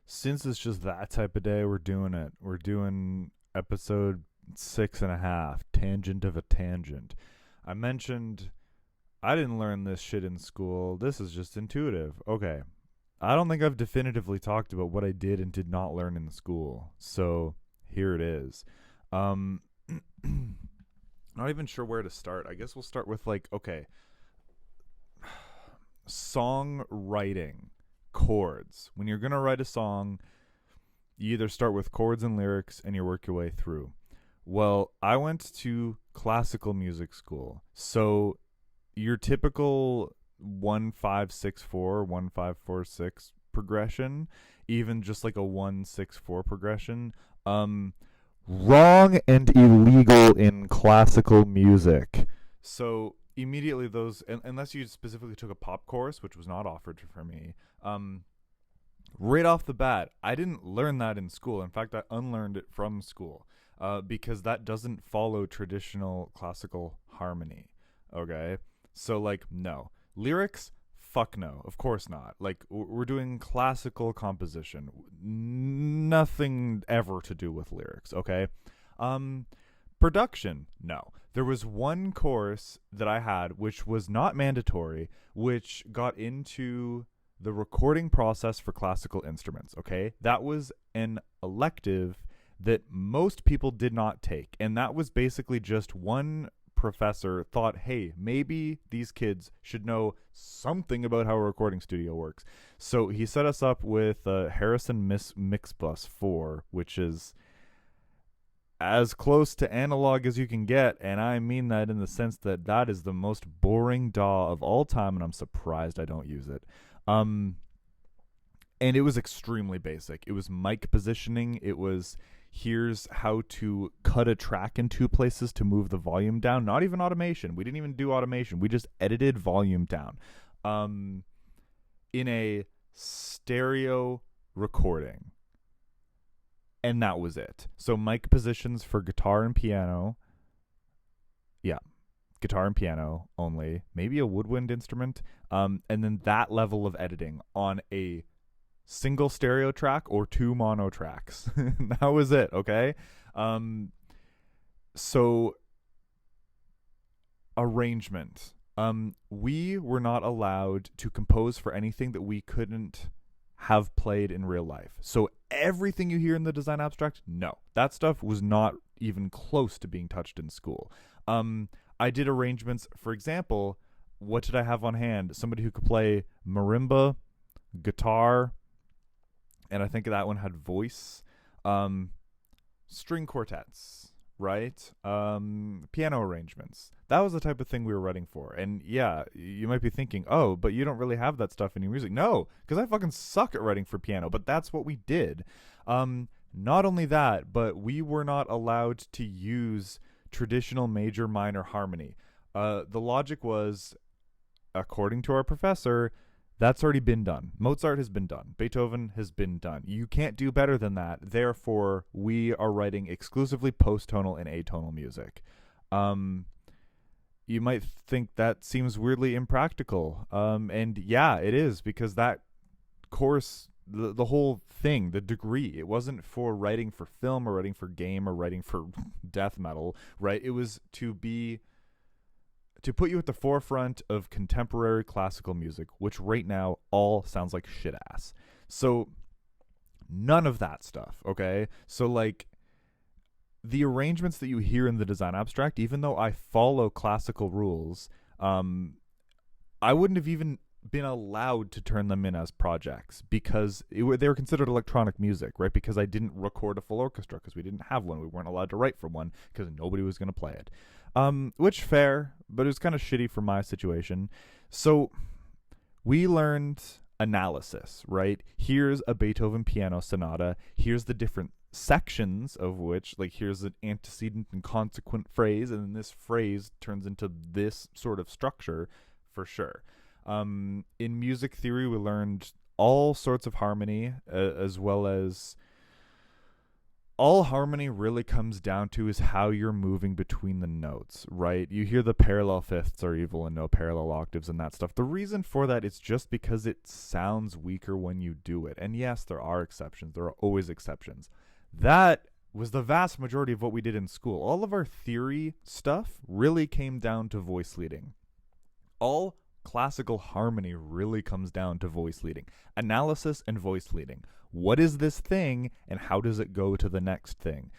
Since it's just that type of day, we're doing it. We're doing episode 6.5, Tangent of a Tangent. I mentioned I didn't learn this shit in school. This is just intuitive. Okay. I don't think I've definitively talked about what I did and did not learn in school. So here it is. Um, not even sure where to start. I guess we'll start with okay, songwriting, chords. When you're going to write a song, you either start with chords and lyrics and you work your way through. Well, I went to classical music school. So your typical 1-5-6-4, 1-5-4-6 progression, even just like a 1-6-4 progression, wrong and illegal in classical music. So immediately those, unless you specifically took a pop course, which was not offered for me, right off the bat, I didn't learn that in school. In fact, I unlearned it from school, because that doesn't follow traditional classical harmony. Okay, so no lyrics. Fuck no, of course not. We're doing classical composition, nothing ever to do with lyrics. Okay, production, no. There was one course that I had which was not mandatory, which got into the recording process for classical instruments. Okay, that was an elective that most people did not take, and that was basically just one professor thought, hey, maybe these kids should know something about how a recording studio works. So he set us up with Harrison Mixbus 4, which is as close to analog as you can get, and I mean that in the sense that that is the most boring DAW of all time, and I'm surprised I don't use it. And it was extremely basic. It was mic positioning. It was, here's how to cut a track in two places to move the volume down. Not even automation. We didn't even do automation. We just edited volume down in a stereo recording. And that was it. So mic positions for guitar and piano. Yeah, guitar and piano only. Maybe a woodwind instrument. And then that level of editing on a single stereo track or two mono tracks. That was it. Okay. So arrangement. We were not allowed to compose for anything that we couldn't have played in real life. So everything you hear in the design abstract, no, that stuff was not even close to being touched in school. I did arrangements. For example, what did I have on hand? Somebody who could play marimba, guitar, and I think that one had voice, string quartets, right? Piano arrangements. That was the type of thing we were writing for. And yeah, you might be thinking, oh, but you don't really have that stuff in your music. No, because I fucking suck at writing for piano, but that's what we did. Not only that, but we were not allowed to use traditional major minor harmony. The logic was, according to our professor, that's already been done. Mozart has been done. Beethoven has been done. You can't do better than that. Therefore, we are writing exclusively post-tonal and atonal music. You might think that seems weirdly impractical. And yeah, it is, because that course, the whole thing, the degree, it wasn't for writing for film or writing for game or writing for death metal, right? It was to put you at the forefront of contemporary classical music, which right now all sounds like shit ass. So none of that stuff, okay? So the arrangements that you hear in the design abstract, even though I follow classical rules, I wouldn't have even been allowed to turn them in as projects because they were considered electronic music, right? Because I didn't record a full orchestra because we didn't have one. We weren't allowed to write for one because nobody was going to play it. Which fair, but it was kind of shitty for my situation. So we learned analysis, right? Here's a Beethoven piano sonata. Here's the different sections of which, here's an antecedent and consequent phrase, and then this phrase turns into this sort of structure for sure. In music theory, we learned all sorts of harmony, as well as all harmony really comes down to is how you're moving between the notes, right? You hear the parallel fifths are evil and no parallel octaves and that stuff. The reason for that is just because it sounds weaker when you do it. And yes, there are exceptions. There are always exceptions. That was the vast majority of what we did in school. All of our theory stuff really came down to voice leading. All classical harmony really comes down to voice leading, analysis and voice leading. What is this thing and how does it go to the next thing?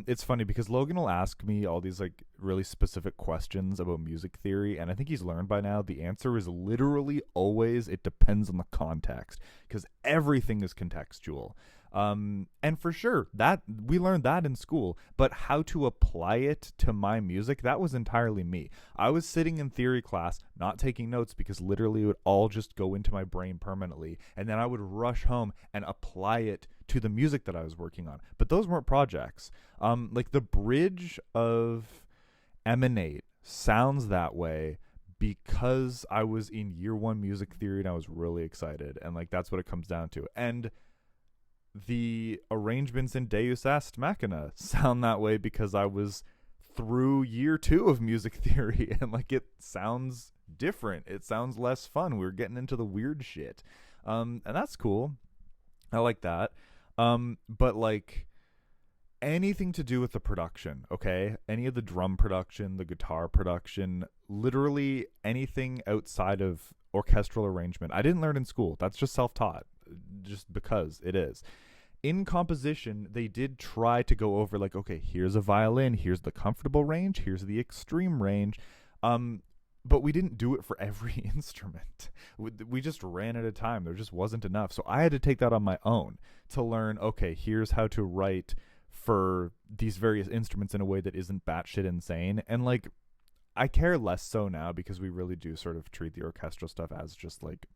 It's funny because Logan will ask me all these like really specific questions about music theory, and I think he's learned by now the answer is literally always it depends on the context, because everything is contextual. And for sure that we learned that in school, but how to apply it to my music, that was entirely me. I was sitting in theory class, not taking notes because literally it would all just go into my brain permanently. And then I would rush home and apply it to the music that I was working on. But those weren't projects. Like the bridge of Emanate sounds that way because I was in year one music theory and I was really excited. And like, that's what it comes down to. And the arrangements in Deus Ex Machina sound that way because I was through year two of music theory and like it sounds different. It sounds less fun. We're getting into the weird shit. And that's cool. I like that. But like anything to do with the production, okay? Any of the drum production, the guitar production, literally anything outside of orchestral arrangement, I didn't learn in school. That's just self-taught. Just because it is. In composition, they did try to go over like, okay, here's a violin, here's the comfortable range, here's the extreme range. But we didn't do it for every instrument. We just ran out of time. There just wasn't enough. So I had to take that on my own to learn, okay, here's how to write for these various instruments in a way that isn't batshit insane. And like, I care less so now because we really do sort of treat the orchestral stuff as just like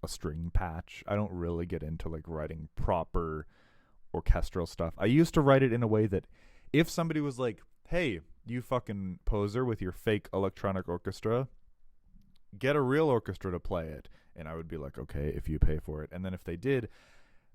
a string patch. I don't really get into like writing proper orchestral stuff. I used to write it in a way that if somebody was like, hey, you fucking poser with your fake electronic orchestra, get a real orchestra to play it. And I would be like, okay, if you pay for it. And then if they did,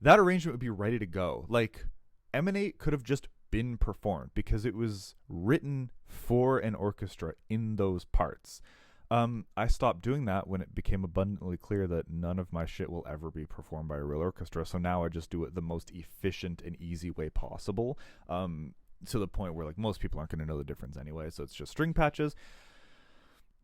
that arrangement would be ready to go. Like Emanate could have just been performed because it was written for an orchestra in those parts. I stopped doing that when it became abundantly clear that none of my shit will ever be performed by a real orchestra. So now I just do it the most efficient and easy way possible. To the point where like most people aren't going to know the difference anyway. So it's just string patches.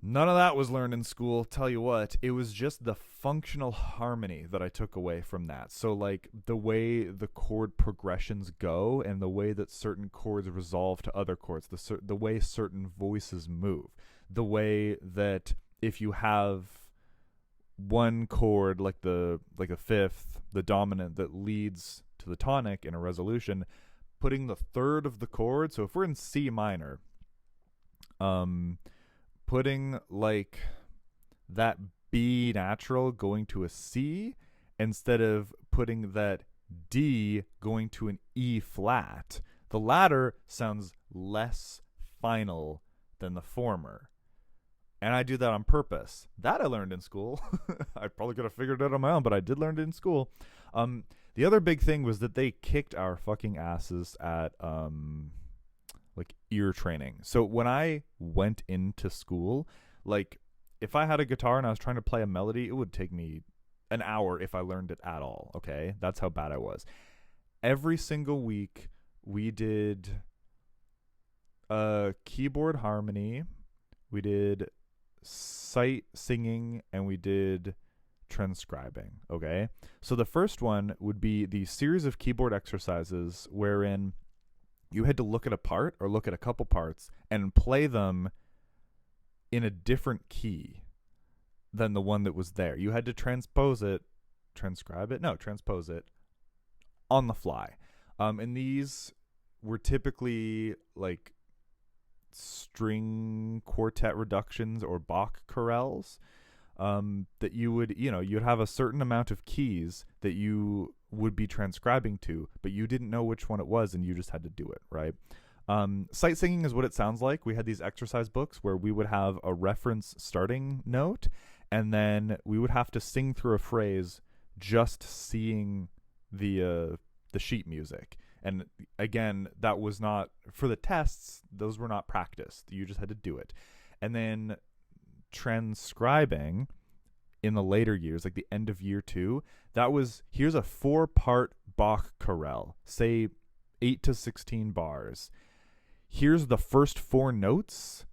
None of that was learned in school. Tell you what, it was just the functional harmony that I took away from that. So like the way the chord progressions go and the way that certain chords resolve to other chords, the way certain voices move, the way that if you have one chord like a fifth, the dominant that leads to the tonic in a resolution, putting the third of the chord. So if we're in C minor, putting like that B natural going to a C instead of putting that D going to an E flat. The latter sounds less final than the former. And I do that on purpose. That I learned in school. I probably could have figured it out on my own, but I did learn it in school. The other big thing was that they kicked our fucking asses at like ear training. So when I went into school, like if I had a guitar and I was trying to play a melody, it would take me an hour if I learned it at all. Okay, that's how bad I was. Every single week we did keyboard harmony, we did sight singing, and we did transcribing. Okay, so the first one would be the series of keyboard exercises wherein you had to look at a part or look at a couple parts and play them in a different key than the one that was there. You had to transpose it on the fly. And these were typically like string quartet reductions or Bach chorales, that you would, you'd have a certain amount of keys that you would be transcribing to, but you didn't know which one it was and you just had to do it, right? Sight singing is what it sounds like. We had these exercise books where we would have a reference starting note and then we would have to sing through a phrase just seeing the sheet music. And again, that was not for the tests, those were not practiced. You just had to do it. And then transcribing in the later years, like the end of year 2, that was, here's a 4-part Bach chorale, say 8 to 16 bars. Here's the first 4 notes.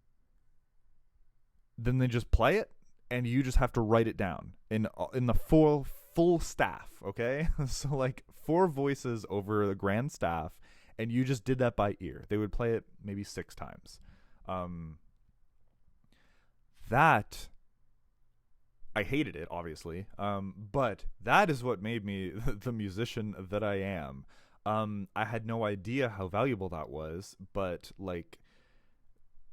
Then they just play it, and you just have to write it down in the full staff, okay? So like 4 voices over the grand staff, and you just did that by ear. They would play it maybe 6 times. That, I hated it, obviously, but that is what made me the musician that I am. I had no idea how valuable that was, but like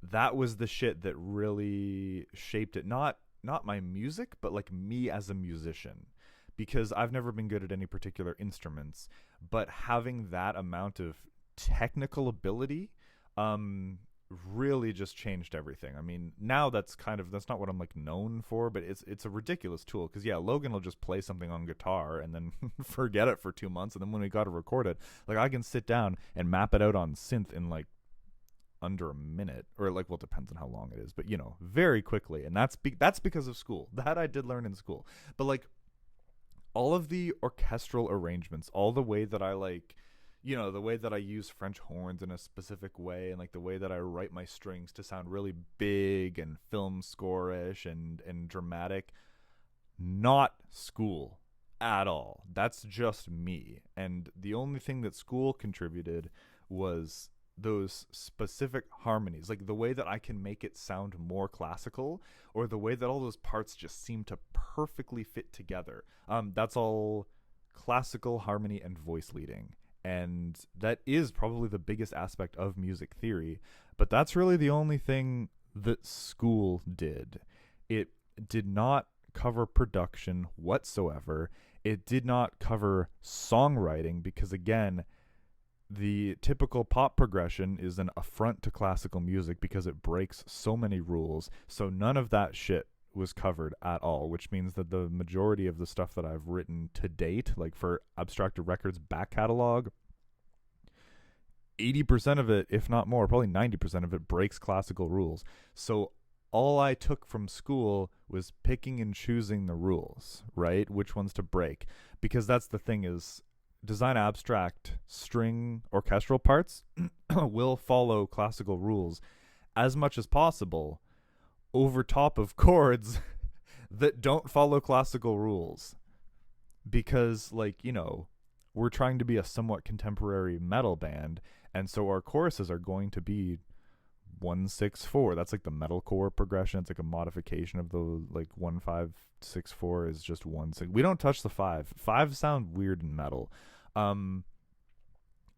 that was the shit that really shaped it. Not my music, but like me as a musician, because I've never been good at any particular instruments, but having that amount of technical ability really just changed everything. I mean, now that's not what I'm like known for, but it's a ridiculous tool, because yeah, Logan will just play something on guitar and then forget it for 2 months, and then when we got to record it, like I can sit down and map it out on synth in like under a minute, or like, well, it depends on how long it is, but you know, very quickly. And that's because of school. That I did learn in school. But like all of the orchestral arrangements, all the way that I like, you know, the way that I use French horns in a specific way, and like the way that I write my strings to sound really big and film score-ish and dramatic, not school at all. That's just me. And the only thing that school contributed was those specific harmonies, like the way that I can make it sound more classical, or the way that all those parts just seem to perfectly fit together. That's all classical harmony and voice leading. And that is probably the biggest aspect of music theory, but that's really the only thing that school did. It did not cover production whatsoever. It did not cover songwriting, because again, the typical pop progression is an affront to classical music because it breaks so many rules. So none of that shit was covered at all, which means that the majority of the stuff that I've written to date, like for Abstracted Records back catalog, 80% of it, if not more, probably 90% of it, breaks classical rules. So all I took from school was picking and choosing the rules, right? Which ones to break. Because that's the thing, is design abstract string orchestral parts will follow classical rules as much as possible over top of chords that don't follow classical rules. Because, like, you know, we're trying to be a somewhat contemporary metal band, and so our choruses are going to be 1-6-4. That's like the metalcore progression. It's like a modification of the like 1-5-6-4 is just 1-6. We don't touch the 5. 5 sound weird in metal. And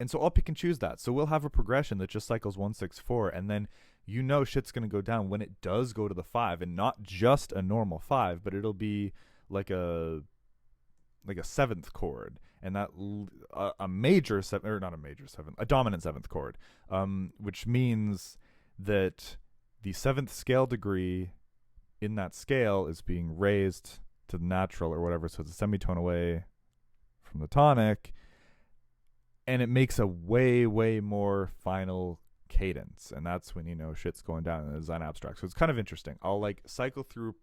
so I'll pick and choose that. So we'll have a progression that just cycles 1-6-4, and then you know shit's going to go down when it does go to the 5, and not just a normal 5, but it'll be like a 7th chord, and that a major 7, or not a major 7th, a dominant 7th chord, which means that the 7th scale degree in that scale is being raised to the natural or whatever, so it's a semitone away from the tonic, and it makes a way more final cadence, and that's when you know shit's going down in the design abstract. So it's kind of interesting. I'll like cycle through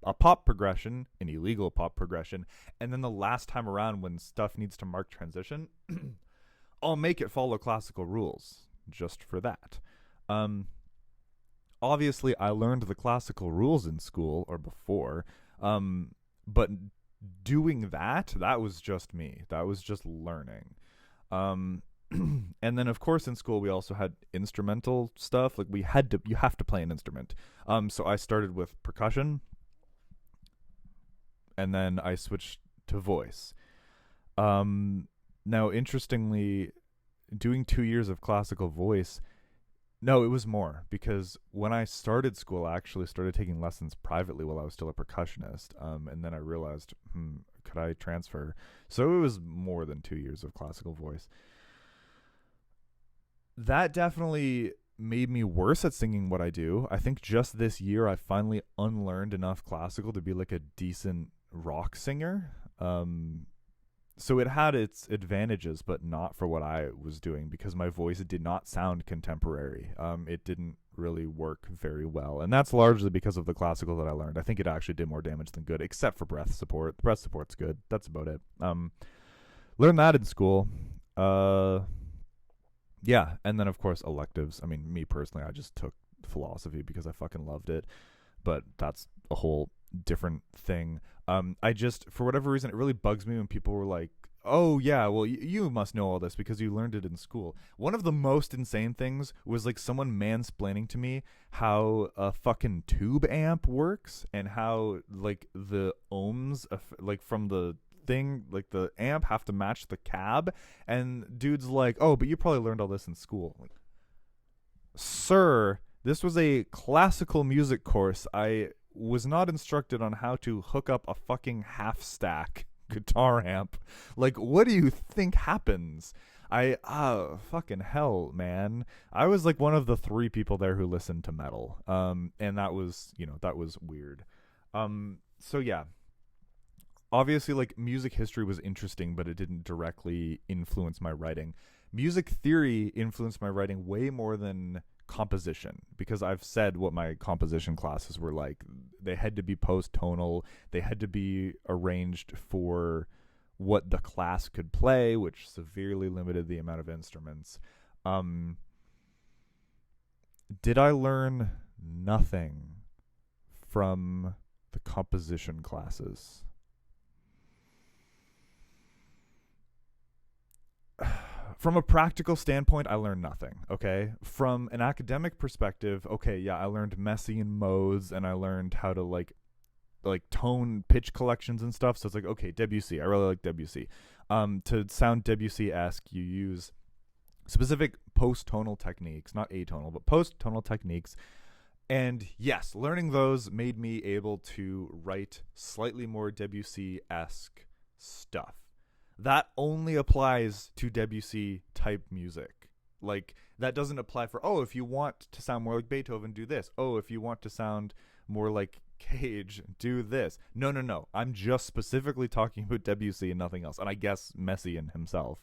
a pop progression, an illegal pop progression, and then the last time around when stuff needs to mark transition, I'll make it follow classical rules just for that. Obviously I learned the classical rules in school or before, but doing that was just me. That was just learning. And then of course in school we also had instrumental stuff. Like you have to play an instrument. So I started with percussion, and then I switched to voice. Now, interestingly, doing 2 years of classical voice, no, it was more, because when I started school, I actually started taking lessons privately while I was still a percussionist. And then I realized, could I transfer? So it was more than 2 years of classical voice. That definitely made me worse at singing what I do. I think just this year I finally unlearned enough classical to be like a decent rock singer. So it had its advantages, but not for what I was doing because my voice did not sound contemporary. It didn't really work very well, and that's largely because of the classical that I learned. I think it actually did more damage than good, except for breath support. Breath support's good. That's about it. Learned that in school. Uh, yeah, and then of course electives. I mean, me personally, I just took philosophy because I fucking loved it, but that's a whole different thing. I just, for whatever reason, it really bugs me when people were like, "Oh yeah, well you must know all this because you learned it in school." One of the most insane things was like someone mansplaining to me how a fucking tube amp works and how like the ohms like from the thing, like the amp have to match the cab, and dude's like, "Oh, but you probably learned all this in school." Like, sir, this was a classical music course. I was not instructed on how to hook up a fucking half stack guitar amp. Like, what do you think happens? Fucking hell, man. I was like one of the 3 people there who listened to metal. And that was, that was weird. So yeah. Obviously, like, music history was interesting, but it didn't directly influence my writing. Music theory influenced my writing way more than composition, because I've said what my composition classes were like. They had to be post-tonal. They had to be arranged for what the class could play, which severely limited the amount of instruments. Did I learn nothing from the composition classes? From a practical standpoint, I learned nothing, okay? From an academic perspective, okay, yeah, I learned Messian modes, and I learned how to, like tone pitch collections and stuff. So it's like, okay, Debussy, I really like Debussy. To sound Debussy-esque, you use specific post-tonal techniques, not atonal, but post-tonal techniques. And yes, learning those made me able to write slightly more Debussy-esque stuff. That only applies to Debussy type music. Like, that doesn't apply for, oh, if you want to sound more like Beethoven, do this. Oh, if you want to sound more like Cage, do this. No. I'm just specifically talking about Debussy and nothing else. And I guess Messiaen himself.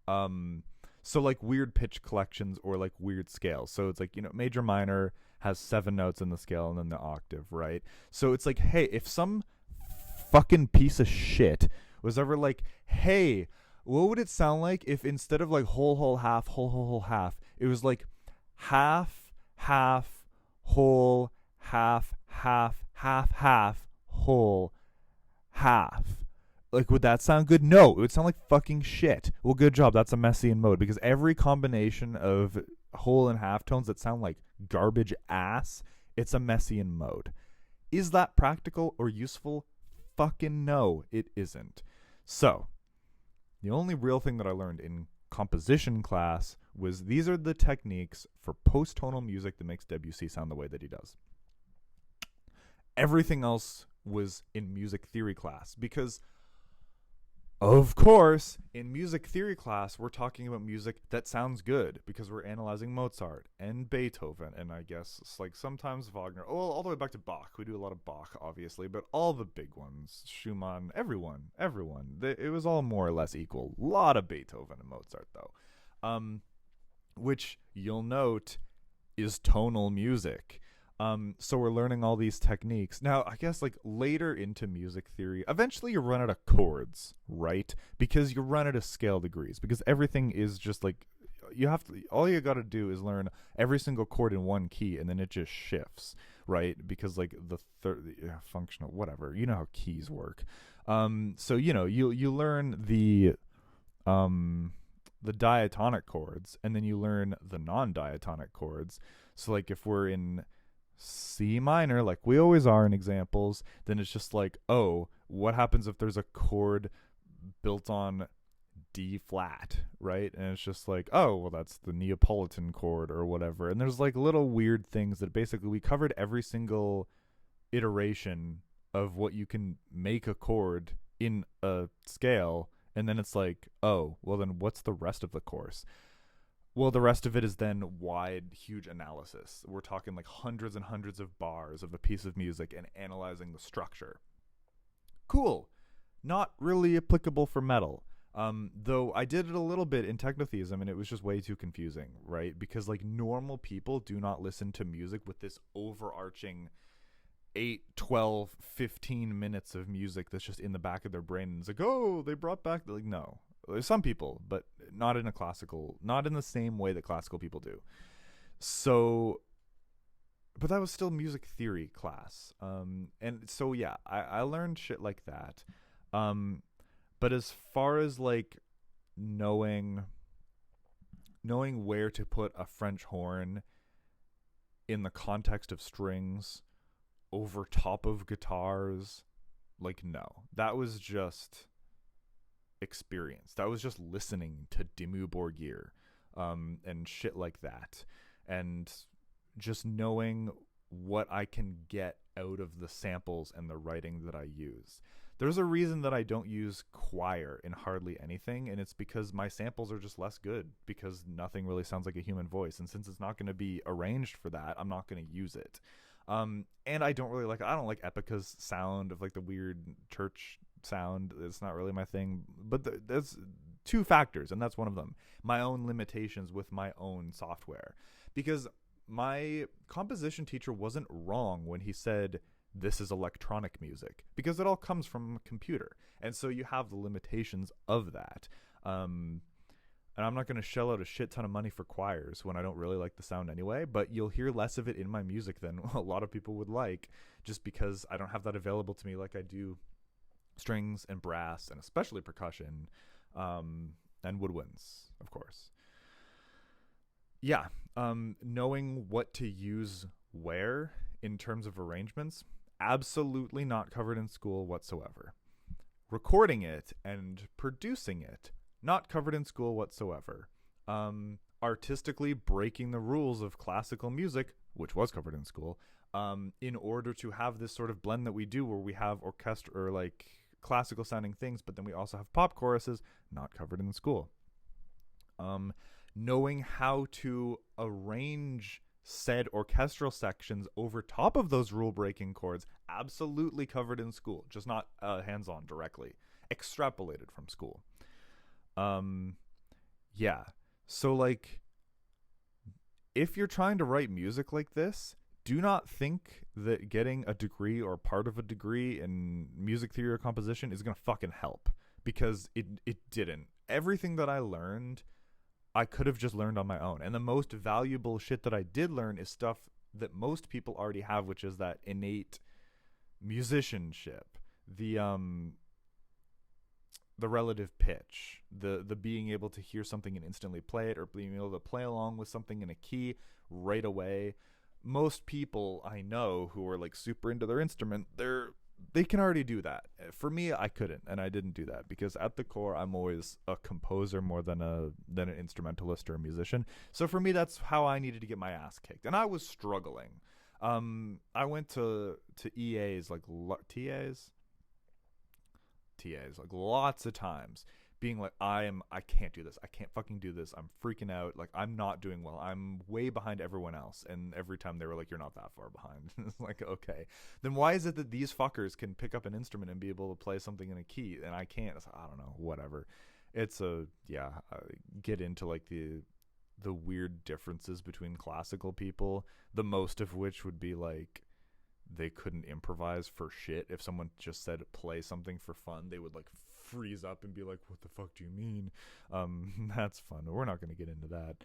So like weird pitch collections or like weird scales. So it's like, major minor has 7 notes in the scale and then the octave, right? So it's like, hey, if some fucking piece of shit was ever like, hey, what would it sound like if instead of like whole, half, whole, half, it was like half, whole, half, whole, half. Like, would that sound good? No, it would sound like fucking shit. Well, good job. That's a Messiaen mode, because every combination of whole and half tones that sound like garbage ass, it's a Messiaen mode. Is that practical or useful? Fucking no, it isn't. So, the only real thing that I learned in composition class was these are the techniques for post-tonal music that makes Debussy sound the way that he does. Everything else was in music theory class, because of course, in music theory class, we're talking about music that sounds good because we're analyzing Mozart and Beethoven, and I guess it's like sometimes Wagner. Oh, all the way back to Bach. We do a lot of Bach, obviously, but all the big ones, Schumann, everyone. It was all more or less equal. A lot of Beethoven and Mozart, though, which you'll note is tonal music. So we're learning all these techniques. Now, I guess like later into music theory, eventually you run out of chords, right? Because you run out of scale degrees, because everything is just like, all you got to do is learn every single chord in one key, and then it just shifts, right? Because like the functional, whatever, you know how keys work. So, you learn the diatonic chords, and then you learn the non-diatonic chords. So like if we're in C minor, like we always are in examples, then it's just like, oh, what happens if there's a chord built on D flat, right? And it's just like, oh, well, that's the Neapolitan chord or whatever. And there's like little weird things that basically we covered every single iteration of what you can make a chord in a scale. And then it's like, oh, well, then what's the rest of the course? Well, the rest of it is then wide, huge analysis. We're talking like hundreds and hundreds of bars of a piece of music and analyzing the structure. Cool. Not really applicable for metal. Though I did it a little bit in technotheism, and it was just way too confusing, right? Because like normal people do not listen to music with this overarching 8, 12, 15 minutes of music that's just in the back of their brain. And it's like, oh, they brought back, like, no. There's some people, but not in not in the same way that classical people do. So, but that was still music theory class. And so, yeah, I learned shit like that. But as far as like knowing where to put a French horn in the context of strings over top of guitars, like, no. That was just experience. That was just listening to Dimmu Borgir, and shit like that. And just knowing what I can get out of the samples and the writing that I use. There's a reason that I don't use choir in hardly anything, and it's because my samples are just less good, because nothing really sounds like a human voice. And since it's not going to be arranged for that, I'm not going to use it. And I don't like Epica's sound of like the weird church sound. It's not really my thing. But there's two factors, and that's one of them. My own limitations with my own software. Because my composition teacher wasn't wrong when he said this is electronic music, because it all comes from a computer, and so you have the limitations of that. And I'm not going to shell out a shit ton of money for choirs when I don't really like the sound anyway, but you'll hear less of it in my music than a lot of people would like, just because I don't have that available to me like I do strings and brass, and especially percussion, and woodwinds, of course. Yeah, knowing what to use where in terms of arrangements, absolutely not covered in school whatsoever. Recording it and producing it, not covered in school whatsoever. Artistically breaking the rules of classical music, which was covered in school, in order to have this sort of blend that we do, where we have orchestra or like classical sounding things, but then we also have pop choruses, not covered in school. Knowing how to arrange said orchestral sections over top of those rule-breaking chords, absolutely covered in school, just not hands-on directly, extrapolated from school. Yeah. So, like, if you're trying to write music like this, do not think that getting a degree or part of a degree in music theory or composition is going to fucking help, because it didn't. Everything that I learned, I could have just learned on my own. And the most valuable shit that I did learn is stuff that most people already have, which is that innate musicianship, the relative pitch, the being able to hear something and instantly play it, or being able to play along with something in a key right away. Most people I know who are like super into their instrument, they can already do that. For me, I couldn't, and I didn't do that, because at the core, I'm always a composer more than an instrumentalist or a musician. So for me, that's how I needed to get my ass kicked, and I was struggling. I went to EAs, like TAs, like lots of times, being like, I can't do this. I can't fucking do this. I'm freaking out. Like, I'm not doing well. I'm way behind everyone else. And every time they were like, you're not that far behind. It's like, okay, then why is it that these fuckers can pick up an instrument and be able to play something in a key and I can't? It's, I don't know, whatever. It's get into like the weird differences between classical people, the most of which would be like, they couldn't improvise for shit. If someone just said play something for fun, they would like freeze up and be like, what the fuck do you mean? That's fun. We're not going to get into that.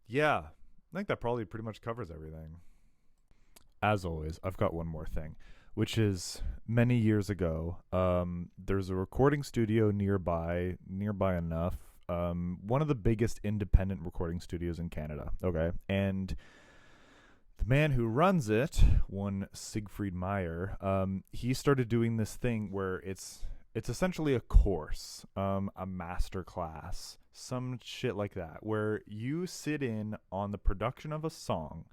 Yeah, I think that probably pretty much covers everything. As always, I've got one more thing, which is many years ago, there's a recording studio nearby enough, one of the biggest independent recording studios in Canada. Okay. And the man who runs it, one Siegfried Meyer, he started doing this thing where it's essentially a course, a master class, some shit like that, where you sit in on the production of a song,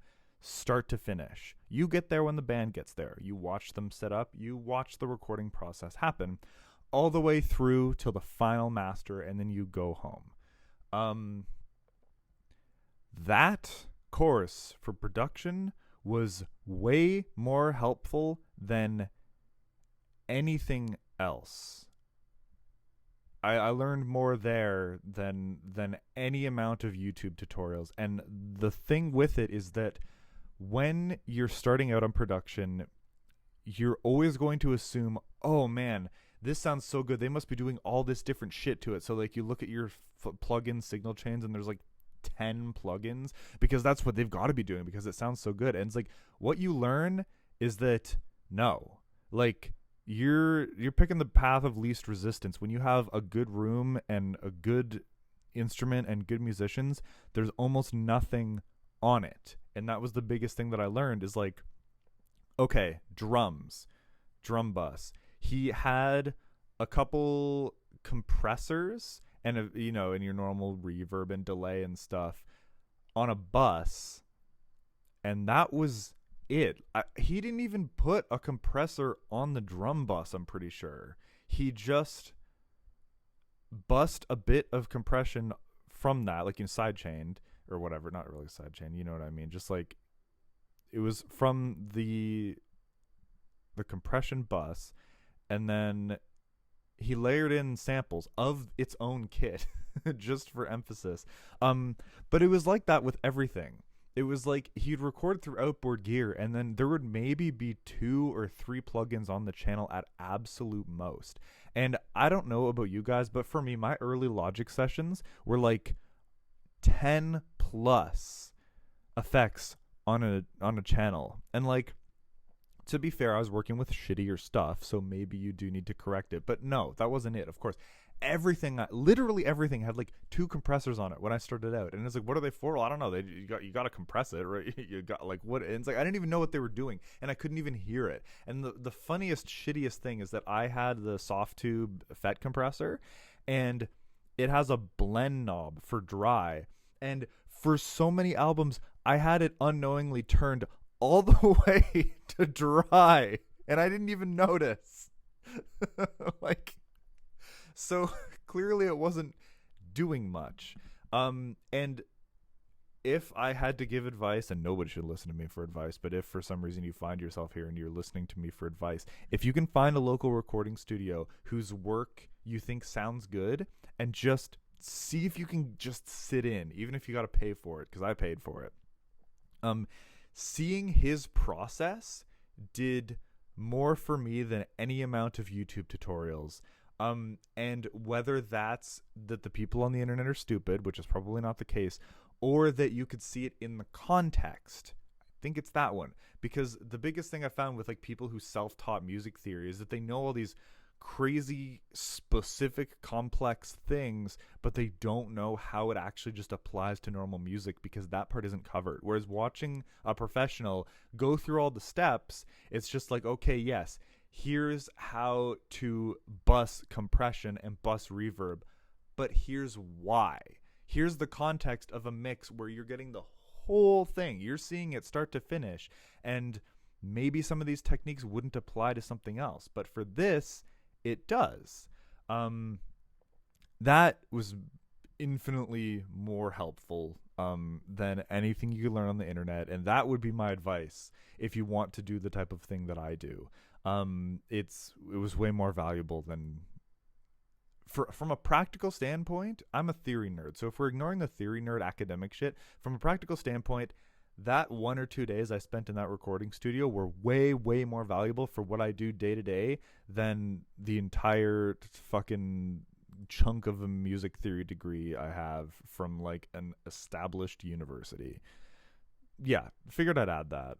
start to finish. You get there when the band gets there. You watch them set up. You watch the recording process happen all the way through till the final master, and then you go home. That course for production was way more helpful than anything else I learned more there than any amount of YouTube tutorials. And the thing with it is that when you're starting out on production, you're always going to assume, oh man, this sounds so good. They must be doing all this different shit to it. So like you look at your plugin signal chains and there's like 10 plugins because that's what they've got to be doing because it sounds so good. And it's like what you learn is that no, like you're picking the path of least resistance. When you have a good room and a good instrument and good musicians, there's almost nothing on it. And that was the biggest thing that I learned is like, okay, drums, drum bus. He had a couple compressors and you know, in your normal reverb and delay and stuff on a bus, and that was it. He didn't even put a compressor on the drum bus, I'm pretty sure. He just bust a bit of compression from that, like in sidechained or whatever. Not really sidechained, you know what I mean? Just like it was from the compression bus, and then he layered in samples of its own kit just for emphasis. But it was like that with everything. It was like he'd record through outboard gear, and then there would maybe be 2 or 3 plugins on the channel at absolute most. And I don't know about you guys, but for me, my early Logic sessions were like 10 plus effects on a channel. And like, to be fair, I was working with shittier stuff, so maybe you do need to correct it. But no, that wasn't it, of course. Everything, literally everything, had like 2 compressors on it when I started out. And it's like, what are they for? Well, I don't know. You got to compress it, right? You got like what? And it's like I didn't even know what they were doing, and I couldn't even hear it. And the funniest, shittiest thing is that I had the soft tube FET compressor, and it has a blend knob for dry. And for so many albums, I had it unknowingly turned all the way to dry, and I didn't even notice. Like, so clearly it wasn't doing much. And if I had to give advice, and nobody should listen to me for advice, but if for some reason you find yourself here and you're listening to me for advice, if you can find a local recording studio whose work you think sounds good, and just see if you can just sit in, even if you got to pay for it, because I paid for it. Seeing his process did more for me than any amount of YouTube tutorials. And whether that's that the people on the internet are stupid, which is probably not the case, or that you could see it in the context, I think it's that one. Because the biggest thing I found with like people who self-taught music theory is that they know all these crazy specific complex things, but they don't know how it actually just applies to normal music because that part isn't covered. Whereas watching a professional go through all the steps, it's just like, okay, yes, here's how to bus compression and bus reverb, but here's why. Here's the context of a mix where you're getting the whole thing. You're seeing it start to finish, and maybe some of these techniques wouldn't apply to something else, but for this, it does. That was infinitely more helpful than anything you could learn on the internet, and that would be my advice if you want to do the type of thing that I do. It was way more valuable than from a practical standpoint. I'm a theory nerd, so if we're ignoring the theory nerd academic shit, from a practical standpoint, that 1 or 2 days I spent in that recording studio were way, way more valuable for what I do day to day than the entire fucking chunk of a music theory degree I have from like an established university. Yeah, figured I'd add that.